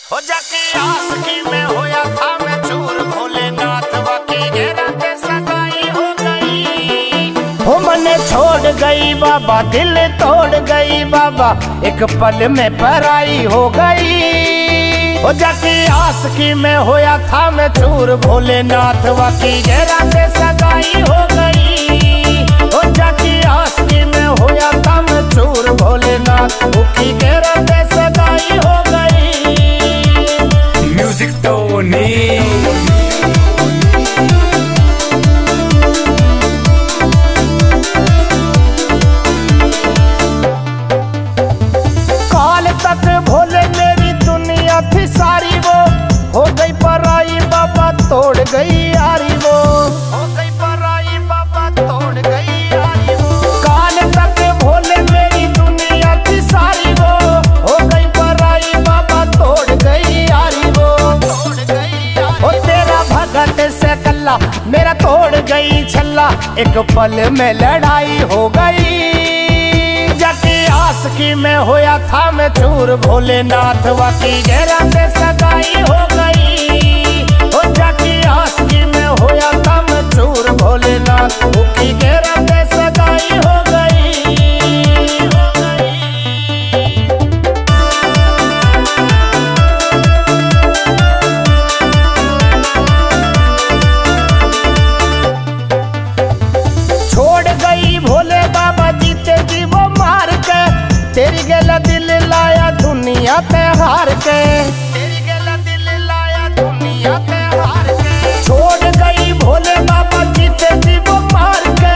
हो जाके आसकी में होया था मैं चूर, भोलेनाथ वाकी घेरा ते सगाई हो गई। हो मने छोड़ गई बाबा, दिल तोड़ गई बाबा, एक पल में पराई हो गई। हो जाके आसकी में होया था मैं चूर, भोलेनाथ वाकी घेरा ते सगाई हो गई। हो जाके आसकी में होया था मैं चूर, भोलेनाथ वाकी घेरा ते सगाई हो गई। म्यूजिक टोनी काल तक भोले मेरी दुनिया थी सारी, वो हो गई पराई बाबा, तोड़ गई यारी वो हो गई पराई बाबा, तोड़ गई यारी वो। काल तक भोले मेरी दुनिया थी सारी, वो हो गई पराई बाबा, तोड़ गई यारी वो तोड़ गई यारी। हो तेरा भगत से कल्ला मेरा तोड़ गई छल्ला, एक पल में लड़ाई हो गई। जाके आसकी में होया था मैं चूर, भोलेनाथ वाकी घेरा ते सगाई हो गई। हो जाके आसकी में होया था मैं चूर, भोलेनाथ वाकी घेरा ते सगाई हो गई। छोड़ गई भोले बाबा जीते जी वो मार के, तेरी गेला दिल लाया दुनिया पे हार के। तेरी गेला दिल लाया दुनिया पे हार के। छोड़ गई भोले बाबा जीते जी वो मार के,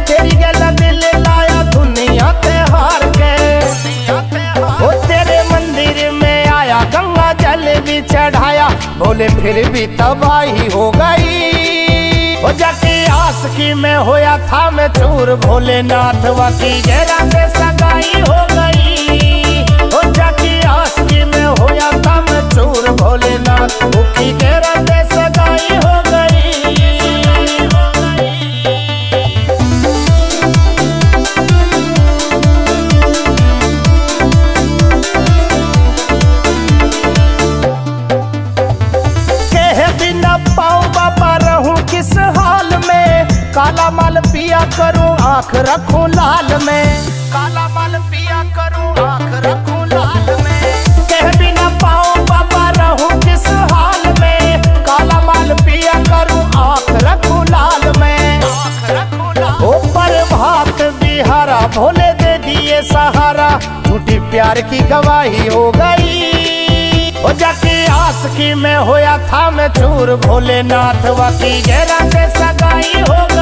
तेरी गेला दिल लाया दुनिया पे हार के। दुनिया पे हार। वो तेरे मंदिर में आया, गंगा जल भी चढ़ाया, भोले फिर भी तबाही हो गई। हो जाके आसकी में होया था मैं चूर, भोलेनाथ वाकी घेरा ते सगाई हो गई। हो जाके आसकी में होया था मैं चूर, भोलेनाथ वाकी घेरा ते सगाई हो गई। कहे बिना पाऊं बाबा रहूं किस हाल में, काला माल पिया करूं आंख रखूं लाल में। काला माल पिया करूं आंख रखूं लाल में। कह बिना पाऊं बाबा रहूं किस हाल में, काला माल पिया करूं आंख रखूं लाल में। आंख रखूं लाल। ऊपर भात बिहारा भोले दे दिए सहारा, झूठी प्यार की गवाही हो गई। हो जाके आसकी में होया था मैं चूर, भोलेनाथ वाकी घेरा ते सगाई हो गई।